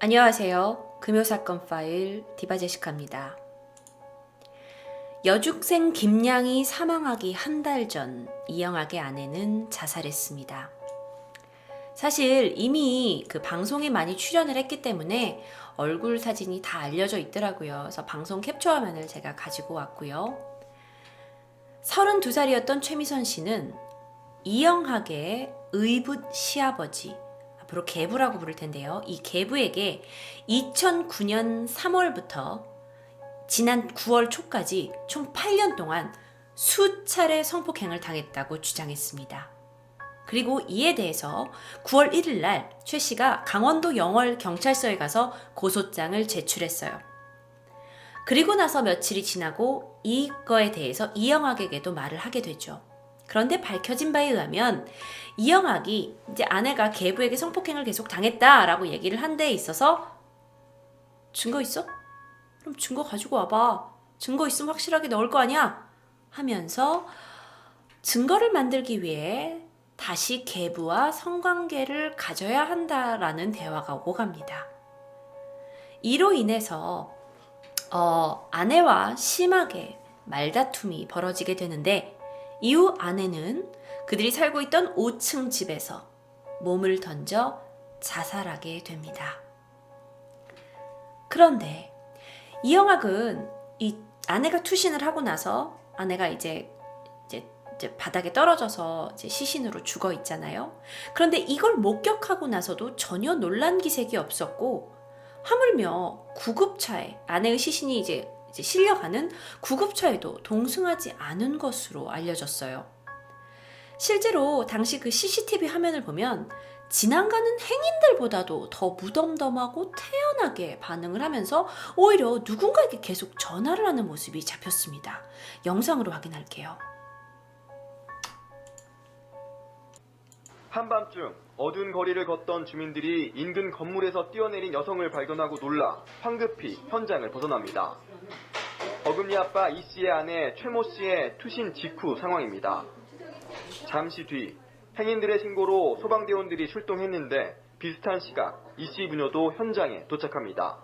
안녕하세요. 금요사건 파일 디바제시카입니다. 여중생 김양이 사망하기 한 달 전 이영학의 아내는 자살했습니다. 사실 이미 그 방송에 많이 출연을 했기 때문에 얼굴 사진이 다 알려져 있더라고요. 그래서 방송 캡처 화면을 제가 가지고 왔고요. 32살이었던 최미선 씨는 이영학의 의붓 시아버지, 앞으로 계부라고 부를 텐데요. 이 계부에게 2009년 3월부터 지난 9월 초까지 총 8년 동안 수차례 성폭행을 당했다고 주장했습니다. 그리고 이에 대해서 9월 1일 날 최 씨가 강원도 영월 경찰서에 가서 고소장을 제출했어요. 그리고 나서 며칠이 지나고 이거에 대해서 이영학에게도 말을 하게 되죠. 그런데 밝혀진 바에 의하면 이영학이 이제 아내가 계부에게 성폭행을 계속 당했다라고 얘기를 한 데 있어서 증거 있어? 그럼 증거 가지고 와봐. 증거 있으면 확실하게 넣을 거 아니야? 하면서 증거를 만들기 위해 다시 계부와 성관계를 가져야 한다라는 대화가 오고 갑니다. 이로 인해서 아내와 심하게 말다툼이 벌어지게 되는데 이후 아내는 그들이 살고 있던 5층 집에서 몸을 던져 자살하게 됩니다. 그런데 이영학은 이 아내가 투신을 하고 나서 아내가 이제 바닥에 떨어져서 이제 시신으로 죽어 있잖아요. 그런데 이걸 목격하고 나서도 전혀 논란 기색이 없었고 하물며 구급차에 아내의 시신이 이제 실려가는 구급차에도 동승하지 않은 것으로 알려졌어요. 실제로 당시 그 CCTV 화면을 보면 지나가는 행인들보다도 더 무덤덤하고 태연하게 반응을 하면서 오히려 누군가에게 계속 전화를 하는 모습이 잡혔습니다. 영상으로 확인할게요. 한밤중 어두운 거리를 걷던 주민들이 인근 건물에서 뛰어내린 여성을 발견하고 놀라 황급히 현장을 벗어납니다. 어금니 아빠 이 씨의 아내 최모 씨의 투신 직후 상황입니다. 잠시 뒤 행인들의 신고로 소방대원들이 출동했는데 비슷한 시각 이 씨 부녀도 현장에 도착합니다.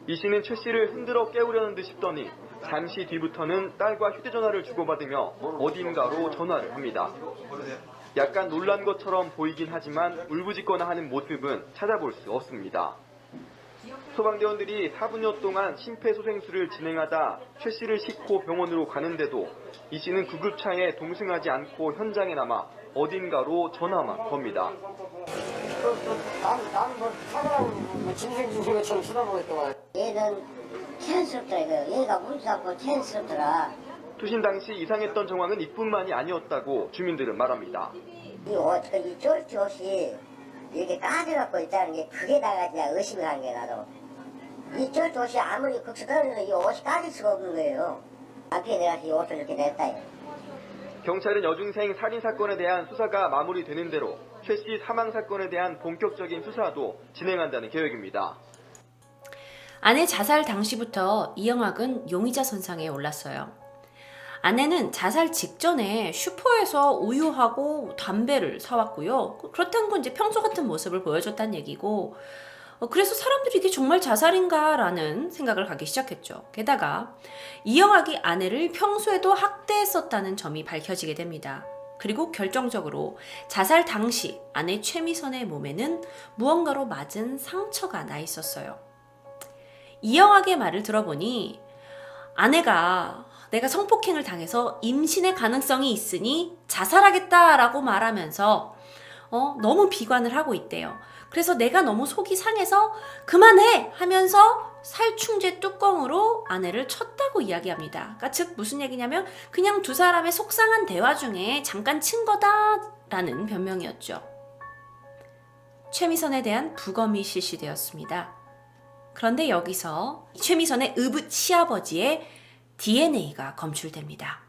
이 씨는 최 씨를 흔들어 깨우려는 듯 싶더니 잠시 뒤부터는 딸과 휴대전화를 주고받으며 어딘가로 전화를 합니다. 약간 놀란 것처럼 보이긴 하지만 울부짖거나 하는 모습은 찾아볼 수 없습니다. 소방대원들이 4분여 동안 심폐소생술을 진행하다 최 씨를 싣고 병원으로 가는데도 이 씨는 구급차에 동승하지 않고 현장에 남아 어딘가로 전화만 겁니다. 나는 뭐 사과라고 짐승 것처럼 쳐다보고 있더만. 얘는 체한스럽더라. 얘가 문수하고 체한스럽더라. 투신 당시 이상했던 정황은 이뿐만이 아니었다고 주민들은 말합니다. 이 쫄티 옷이 이렇게 까져갖고 있다는 게 그게 다가 진짜 의심을 하는 게 나도. 이 쫄티 옷이 아무리 극수더라도 이 옷이 까질 수가 없는 거예요. 앞에 내가 이 옷을 이렇게 냈다. 경찰은 여중생 살인사건에 대한 수사가 마무리되는 대로 최 씨 사망사건에 대한 본격적인 수사도 진행한다는 계획입니다. 아내 자살 당시부터 이영학은 용의자 선상에 올랐어요. 아내는 자살 직전에 슈퍼에서 우유하고 담배를 사왔고요. 그렇다는 건 이제 평소 같은 모습을 보여줬다는 얘기고, 그래서 사람들이 이게 정말 자살인가라는 생각을 갖기 시작했죠. 게다가 이영학이 아내를 평소에도 학대했었다는 점이 밝혀지게 됩니다. 그리고 결정적으로 자살 당시 아내 최미선의 몸에는 무언가로 맞은 상처가 나 있었어요. 이영학의 말을 들어보니 아내가 내가 성폭행을 당해서 임신의 가능성이 있으니 자살하겠다라고 말하면서 너무 비관을 하고 있대요. 그래서 내가 너무 속이 상해서 그만해 하면서 살충제 뚜껑으로 아내를 쳤다고 이야기합니다. 그러니까 즉 무슨 얘기냐면 그냥 두 사람의 속상한 대화 중에 잠깐 친 거다라는 변명이었죠. 최미선에 대한 부검이 실시되었습니다. 그런데 여기서 최미선의 의붓 시아버지의 DNA가 검출됩니다.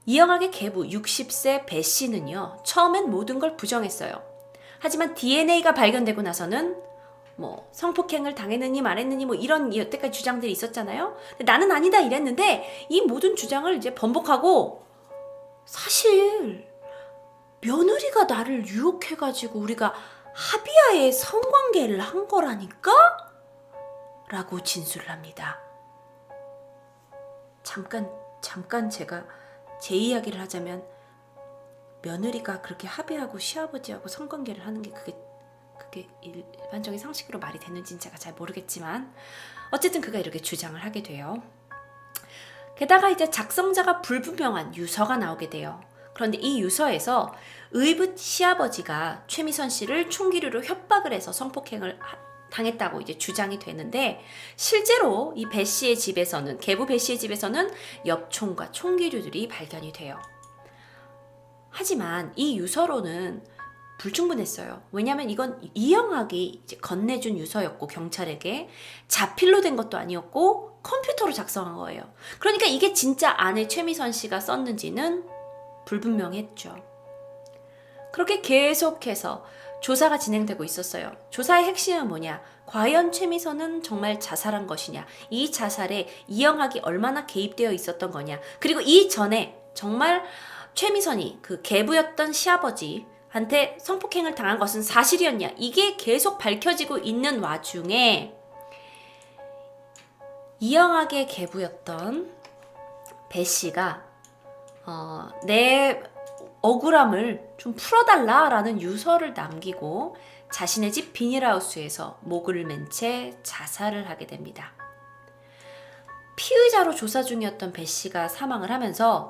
이영학의 계부 60세 배 씨는요, 처음엔 모든 걸 부정했어요. 하지만 DNA가 발견되고 나서는 성폭행을 당했느니 말했느니 이런 여태까지 주장들이 있었잖아요. 근데 나는 아니다 이랬는데 이 모든 주장을 이제 번복하고 사실 며느리가 나를 유혹해가지고 우리가 합의하에 성관계를 한 거라니까? 라고 진술을 합니다. 잠깐 제가 제 이야기를 하자면 며느리가 그렇게 합의하고 시아버지하고 성관계를 하는 게 그게 일반적인 상식으로 말이 되는지는 제가 잘 모르겠지만 어쨌든 그가 이렇게 주장을 하게 돼요. 게다가 이제 작성자가 불분명한 유서가 나오게 돼요. 그런데 이 유서에서 의붓 시아버지가 최미선 씨를 총기류로 협박을 해서 성폭행을 당했다고 이제 주장이 되는데 실제로 이 배 씨의 집에서는 계부 배 씨의 집에서는 엽총과 총기류들이 발견이 돼요. 하지만 이 유서로는 불충분했어요. 왜냐하면 이건 이영학이 이제 건네준 유서였고 경찰에게 자필로 된 것도 아니었고 컴퓨터로 작성한 거예요. 그러니까 이게 진짜 아내 최미선 씨가 썼는지는 불분명했죠. 그렇게 계속해서 조사가 진행되고 있었어요. 조사의 핵심은 뭐냐? 과연 최미선은 정말 자살한 것이냐? 이 자살에 이영학이 얼마나 개입되어 있었던 거냐? 그리고 이전에 정말 최미선이 그 계부였던 시아버지한테 성폭행을 당한 것은 사실이었냐? 이게 계속 밝혀지고 있는 와중에 이영학의 계부였던 배 씨가 내 억울함을 좀 풀어달라라는 유서를 남기고 자신의 집 비닐하우스에서 목을 맨 채 자살을 하게 됩니다. 피의자로 조사 중이었던 배 씨가 사망을 하면서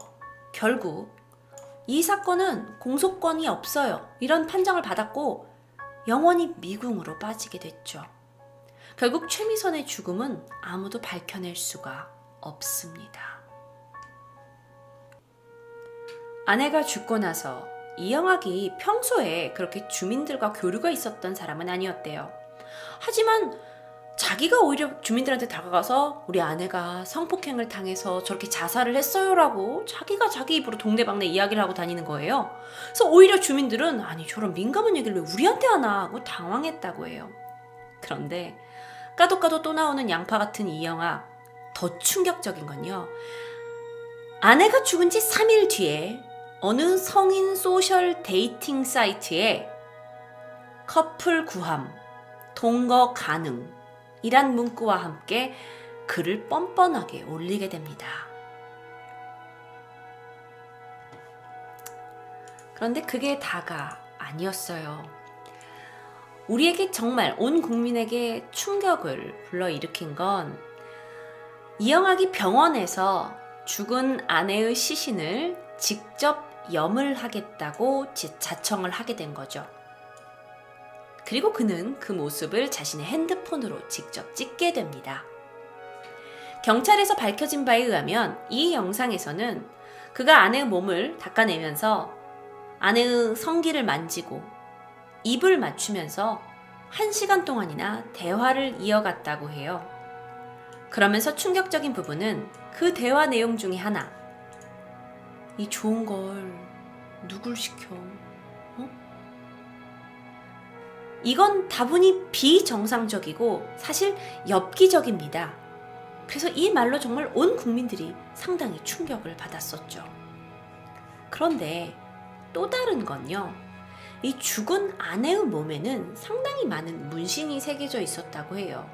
결국 이 사건은 공소권이 없어요. 이런 판정을 받았고 영원히 미궁으로 빠지게 됐죠. 결국 최미선의 죽음은 아무도 밝혀낼 수가 없습니다. 아내가 죽고 나서 이영학이 평소에 그렇게 주민들과 교류가 있었던 사람은 아니었대요. 하지만 자기가 오히려 주민들한테 다가가서 우리 아내가 성폭행을 당해서 저렇게 자살을 했어요라고 자기가 자기 입으로 동네방네 이야기를 하고 다니는 거예요. 그래서 오히려 주민들은 아니 저런 민감한 얘기를 왜 우리한테 하나 하고 당황했다고 해요. 그런데 까도 또 나오는 양파 같은 이영학, 더 충격적인 건요. 아내가 죽은 지 3일 뒤에 어느 성인 소셜 데이팅 사이트에 커플 구함, 동거 가능 이란 문구와 함께 글을 뻔뻔하게 올리게 됩니다. 그런데 그게 다가 아니었어요. 우리에게 정말 온 국민에게 충격을 불러일으킨 건 이영학이 병원에서 죽은 아내의 시신을 직접 염을 하겠다고 자청을 하게 된 거죠. 그리고 그는 그 모습을 자신의 핸드폰으로 직접 찍게 됩니다. 경찰에서 밝혀진 바에 의하면 이 영상에서는 그가 아내의 몸을 닦아내면서 아내의 성기를 만지고 입을 맞추면서 1시간 동안이나 대화를 이어갔다고 해요. 그러면서 충격적인 부분은 그 대화 내용 중에 하나. 이 좋은 걸 누굴 시켜? 이건 다분히 비정상적이고 사실 엽기적입니다. 그래서 이 말로 정말 온 국민들이 상당히 충격을 받았었죠. 그런데 또 다른 건요. 이 죽은 아내의 몸에는 상당히 많은 문신이 새겨져 있었다고 해요.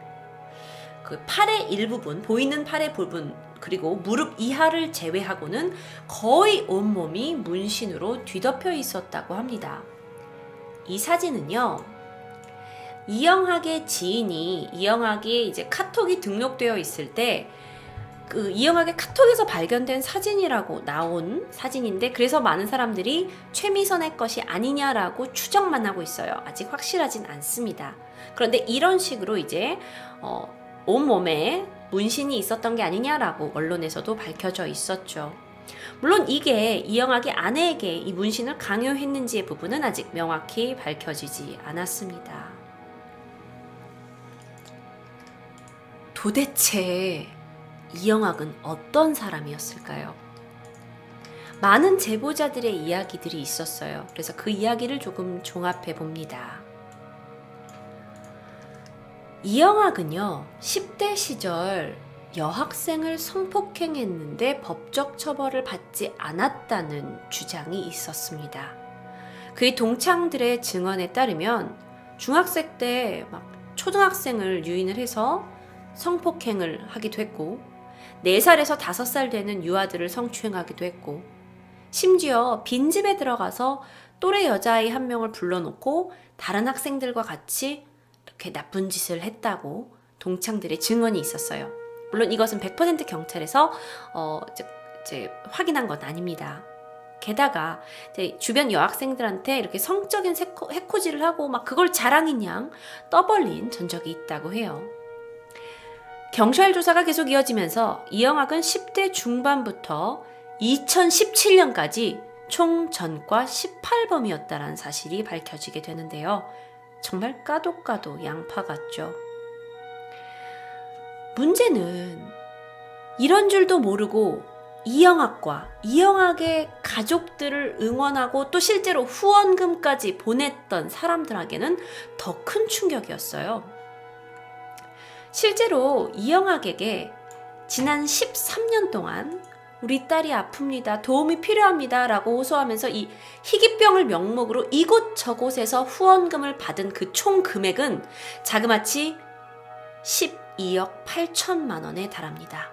그 팔의 일부분, 보이는 팔의 부분, 그리고 무릎 이하를 제외하고는 거의 온몸이 문신으로 뒤덮여 있었다고 합니다. 이 사진은요, 이영학의 지인이 이영학이 이제 카톡이 등록되어 있을 때 그 이영학의 카톡에서 발견된 사진이라고 나온 사진인데 그래서 많은 사람들이 최미선의 것이 아니냐라고 추정만 하고 있어요. 아직 확실하진 않습니다. 그런데 이런 식으로 이제 온몸에 문신이 있었던 게 아니냐라고 언론에서도 밝혀져 있었죠. 물론 이게 이영학이 아내에게 이 문신을 강요했는지의 부분은 아직 명확히 밝혀지지 않았습니다. 도대체 이영학은 어떤 사람이었을까요? 많은 제보자들의 이야기들이 있었어요. 그래서 그 이야기를 조금 종합해 봅니다. 이영학은요, 10대 시절 여학생을 성폭행했는데 법적 처벌을 받지 않았다는 주장이 있었습니다. 그의 동창들의 증언에 따르면 중학생 때 막 초등학생을 유인을 해서 성폭행을 하기도 했고 4살에서 5살 되는 유아들을 성추행하기도 했고 심지어 빈집에 들어가서 또래 여자아이 한 명을 불러놓고 다른 학생들과 같이 이렇게 나쁜 짓을 했다고 동창들의 증언이 있었어요. 물론 이것은 100% 경찰에서 이제 확인한 건 아닙니다. 게다가 이제 주변 여학생들한테 이렇게 성적인 해코지를 하고 막 그걸 자랑인 양 떠벌린 전적이 있다고 해요. 경찰 조사가 계속 이어지면서 이영학은 10대 중반부터 2017년까지 총 전과 18범이었다라는 사실이 밝혀지게 되는데요. 정말 까도 양파 같죠. 문제는 이런 줄도 모르고 이영학과 이영학의 가족들을 응원하고 또 실제로 후원금까지 보냈던 사람들에게는 더 큰 충격이었어요. 실제로 이영학에게 지난 13년 동안 우리 딸이 아픕니다. 도움이 필요합니다. 라고 호소하면서 이 희귀병을 명목으로 이곳저곳에서 후원금을 받은 그 총 금액은 자그마치 12억 8천만 원에 달합니다.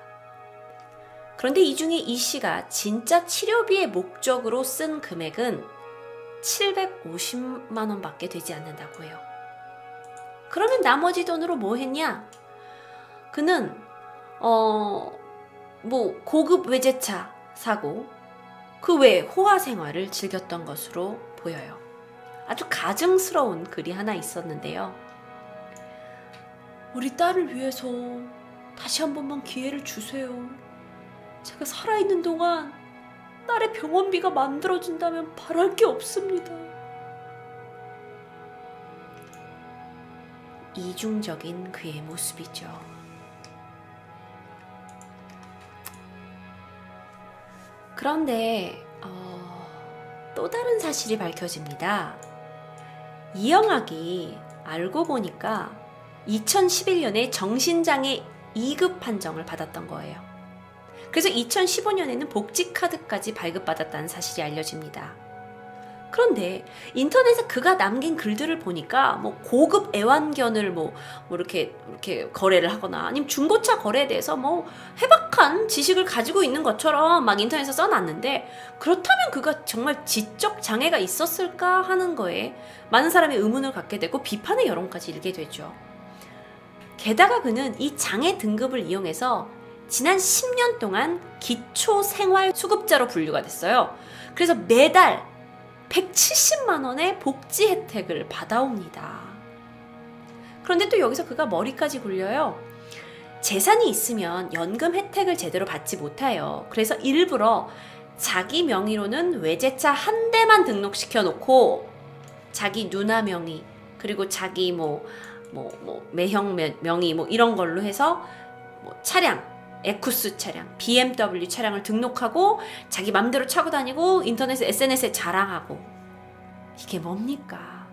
그런데 이 중에 이 씨가 진짜 치료비의 목적으로 쓴 금액은 750만 원밖에 되지 않는다고 해요. 그러면 나머지 돈으로 뭐 했냐? 그는 고급 외제차 사고 그 외에 호화 생활을 즐겼던 것으로 보여요. 아주 가증스러운 글이 하나 있었는데요. 우리 딸을 위해서 다시 한 번만 기회를 주세요. 제가 살아있는 동안 딸의 병원비가 만들어진다면 바랄 게 없습니다. 이중적인 그의 모습이죠. 그런데 또 다른 사실이 밝혀집니다. 이영학이 알고 보니까 2011년에 정신장애 2급 판정을 받았던 거예요. 그래서 2015년에는 복지카드까지 발급받았다는 사실이 알려집니다. 그런데 인터넷에 그가 남긴 글들을 보니까 뭐 고급 애완견을 이렇게 거래를 하거나 아니면 중고차 거래에 대해서 해박한 지식을 가지고 있는 것처럼 막 인터넷에 써놨는데, 그렇다면 그가 정말 지적 장애가 있었을까 하는 거에 많은 사람이 의문을 갖게 되고 비판의 여론까지 일게 되죠. 게다가 그는 이 장애 등급을 이용해서 지난 10년 동안 기초생활수급자로 분류가 됐어요. 그래서 매달 170만 원의 복지 혜택을 받아옵니다. 그런데 또 여기서 그가 머리까지 굴려요. 재산이 있으면 연금 혜택을 제대로 받지 못해요. 그래서 일부러 자기 명의로는 외제차 한 대만 등록시켜 놓고 자기 누나 명의 그리고 자기 매형 명의 이런 걸로 해서 차량 에쿠스 차량, BMW 차량을 등록하고 자기 맘대로 차고 다니고 인터넷에 SNS에 자랑하고, 이게 뭡니까?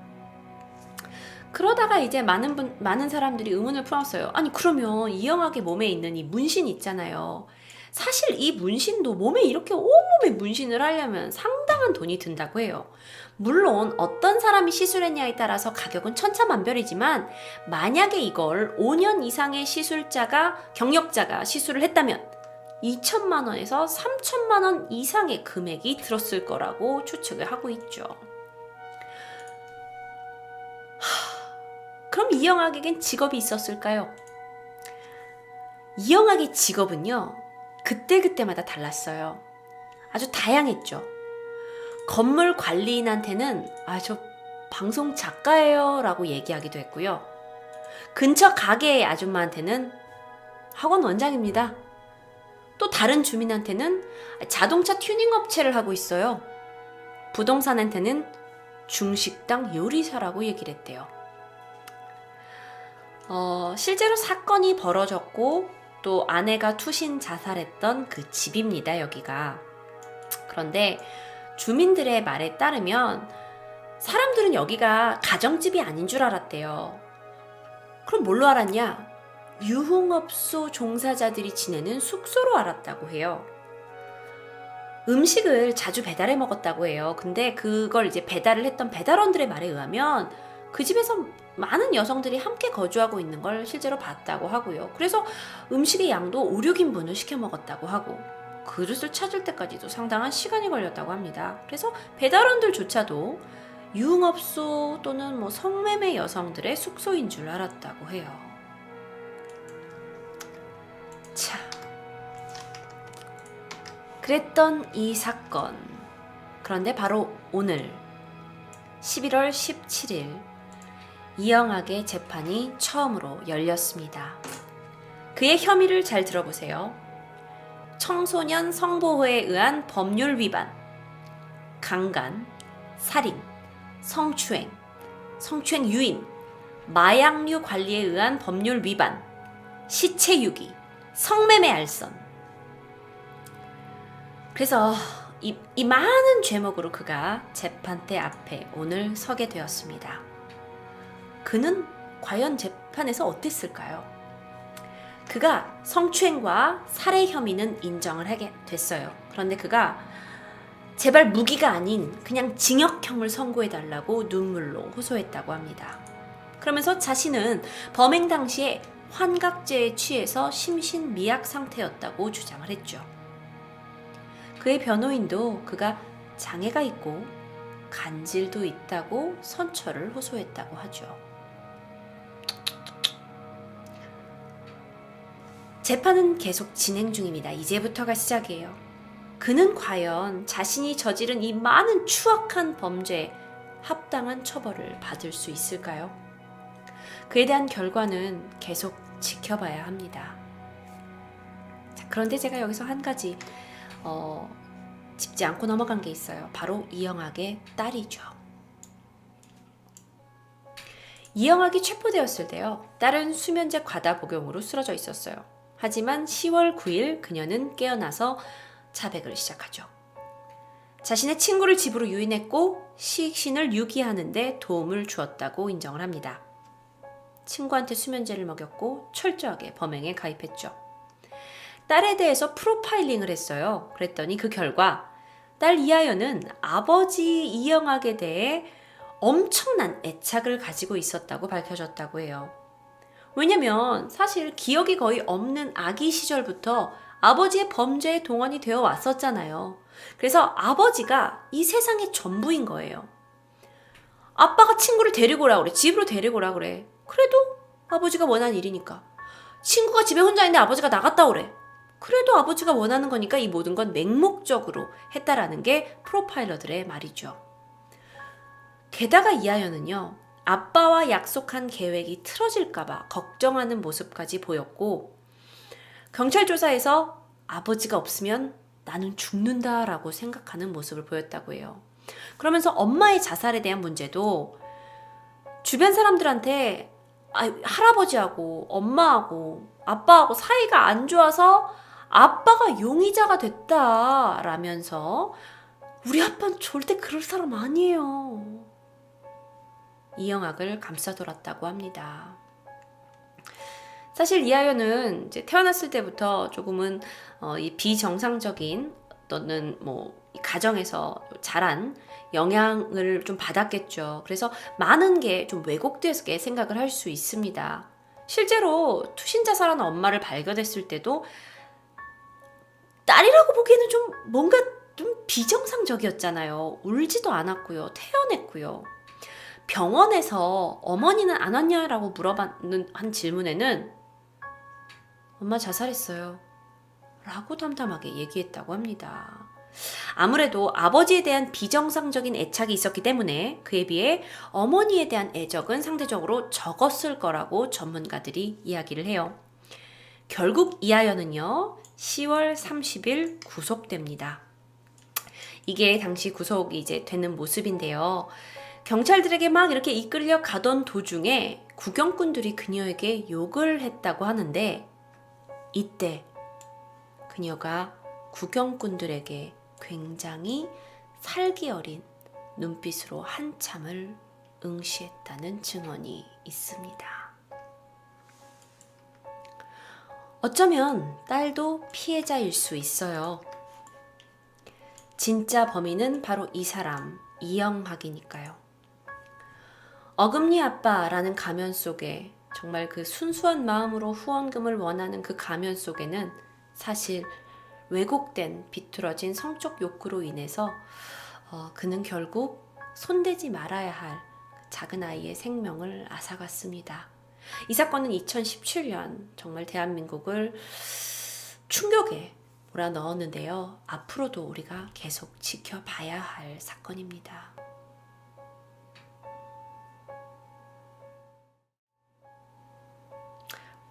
그러다가 이제 많은 사람들이 의문을 품었어요. 아니 그러면 이영학의 몸에 있는 이 문신 있잖아요. 사실 이 문신도 몸에 이렇게 온몸에 문신을 하려면 상당한 돈이 든다고 해요. 물론 어떤 사람이 시술했냐에 따라서 가격은 천차만별이지만 만약에 이걸 5년 이상의 경력자가 시술을 했다면 2천만 원에서 3천만 원 이상의 금액이 들었을 거라고 추측을 하고 있죠. 그럼 이영학에겐 직업이 있었을까요? 이영학의 직업은요, 그때그때마다 달랐어요. 아주 다양했죠. 건물 관리인한테는 저 방송 작가예요 라고 얘기하기도 했고요. 근처 가게의 아줌마한테는 학원 원장입니다. 또 다른 주민한테는 자동차 튜닝 업체를 하고 있어요. 부동산한테는 중식당 요리사라고 얘기를 했대요. 실제로 사건이 벌어졌고 또 아내가 투신 자살했던 그 집입니다, 여기가. 그런데 주민들의 말에 따르면 사람들은 여기가 가정집이 아닌 줄 알았대요. 그럼 뭘로 알았냐? 유흥업소 종사자들이 지내는 숙소로 알았다고 해요. 음식을 자주 배달해 먹었다고 해요. 근데 그걸 이제 배달을 했던 배달원들의 말에 의하면 그 집에서 많은 여성들이 함께 거주하고 있는 걸 실제로 봤다고 하고요. 그래서 음식의 양도 5, 6인분을 시켜 먹었다고 하고 그릇을 찾을 때까지도 상당한 시간이 걸렸다고 합니다. 그래서 배달원들조차도 유흥업소 또는 뭐 성매매 여성들의 숙소인 줄 알았다고 해요. 자, 그랬던 이 사건. 그런데 바로 오늘 11월 17일 이영학의 재판이 처음으로 열렸습니다. 그의 혐의를 잘 들어보세요. 청소년 성보호에 의한 법률 위반, 강간, 살인, 성추행, 성추행 유인, 마약류 관리에 의한 법률 위반, 시체 유기, 성매매 알선. 그래서 이 많은 죄목으로 그가 재판대 앞에 오늘 서게 되었습니다. 그는 과연 재판에서 어땠을까요? 그가 성추행과 살해 혐의는 인정을 하게 됐어요. 그런데 그가 제발 무기가 아닌 그냥 징역형을 선고해달라고 눈물로 호소했다고 합니다. 그러면서 자신은 범행 당시에 환각제에 취해서 심신미약 상태였다고 주장을 했죠. 그의 변호인도 그가 장애가 있고 간질도 있다고 선처를 호소했다고 하죠. 재판은 계속 진행 중입니다. 이제부터가 시작이에요. 그는 과연 자신이 저지른 이 많은 추악한 범죄에 합당한 처벌을 받을 수 있을까요? 그에 대한 결과는 계속 지켜봐야 합니다. 자, 그런데 제가 여기서 한 가지 짚지 않고 넘어간 게 있어요. 바로 이영학의 딸이죠. 이영학이 체포되었을 때요, 딸은 수면제 과다 복용으로 쓰러져 있었어요. 하지만 10월 9일 그녀는 깨어나서 자백을 시작하죠. 자신의 친구를 집으로 유인했고 시신을 유기하는 데 도움을 주었다고 인정을 합니다. 친구한테 수면제를 먹였고 철저하게 범행에 가입했죠. 딸에 대해서 프로파일링을 했어요. 그랬더니 그 결과 딸 이하연은 아버지 이영학에 대해 엄청난 애착을 가지고 있었다고 밝혀졌다고 해요. 왜냐면 사실 기억이 거의 없는 아기 시절부터 아버지의 범죄에 동원이 되어 왔었잖아요. 그래서 아버지가 이 세상의 전부인 거예요. 아빠가 친구를 데리고 오라 그래. 집으로 데리고 오라 그래. 그래도 아버지가 원하는 일이니까. 친구가 집에 혼자 있는데 아버지가 나갔다 오래. 그래도 아버지가 원하는 거니까 이 모든 건 맹목적으로 했다라는 게 프로파일러들의 말이죠. 게다가 이하연은요, 아빠와 약속한 계획이 틀어질까봐 걱정하는 모습까지 보였고, 경찰 조사에서 아버지가 없으면 나는 죽는다라고 생각하는 모습을 보였다고 해요. 그러면서 엄마의 자살에 대한 문제도 주변 사람들한테 할아버지하고 엄마하고 아빠하고 사이가 안 좋아서 아빠가 용의자가 됐다라면서 우리 아빠는 절대 그럴 사람 아니에요. 이영학을 감싸돌았다고 합니다. 사실 이하연은 이제 태어났을 때부터 조금은 이 비정상적인 또는 뭐 가정에서 자란 영향을 좀 받았겠죠. 그래서 많은 게 좀 왜곡되게 생각을 할 수 있습니다. 실제로 투신자살하는 엄마를 발견했을 때도 딸이라고 보기에는 좀 뭔가 좀 비정상적이었잖아요. 울지도 않았고요. 태어냈고요. 병원에서 어머니는 안 왔냐라고 물어봤는 한 질문에는 엄마 자살했어요 라고 담담하게 얘기했다고 합니다. 아무래도 아버지에 대한 비정상적인 애착이 있었기 때문에 그에 비해 어머니에 대한 애적은 상대적으로 적었을 거라고 전문가들이 이야기를 해요. 결국 이하연은요 10월 30일 구속됩니다. 이게 당시 구속이 이제 되는 모습인데요. 경찰들에게 막 이렇게 이끌려 가던 도중에 구경꾼들이 그녀에게 욕을 했다고 하는데 이때 그녀가 구경꾼들에게 굉장히 살기 어린 눈빛으로 한참을 응시했다는 증언이 있습니다. 어쩌면 딸도 피해자일 수 있어요. 진짜 범인은 바로 이 사람, 이영학이니까요. 어금니 아빠라는 가면 속에 정말 그 순수한 마음으로 후원금을 원하는 그 가면 속에는 사실 왜곡된 비뚤어진 성적 욕구로 인해서 그는 결국 손대지 말아야 할 작은 아이의 생명을 앗아갔습니다. 이 사건은 2017년 정말 대한민국을 충격에 몰아넣었는데요. 앞으로도 우리가 계속 지켜봐야 할 사건입니다.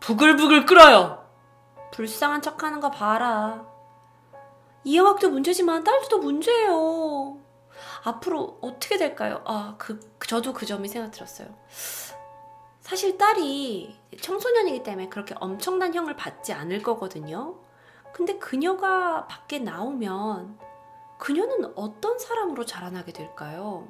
부글부글 끓어요. 불쌍한 척하는 거 봐라. 이영학도 문제지만 딸도 문제예요. 앞으로 어떻게 될까요? 저도 그 점이 생각 들었어요. 사실 딸이 청소년이기 때문에 그렇게 엄청난 형을 받지 않을 거거든요. 근데 그녀가 밖에 나오면 그녀는 어떤 사람으로 자라나게 될까요?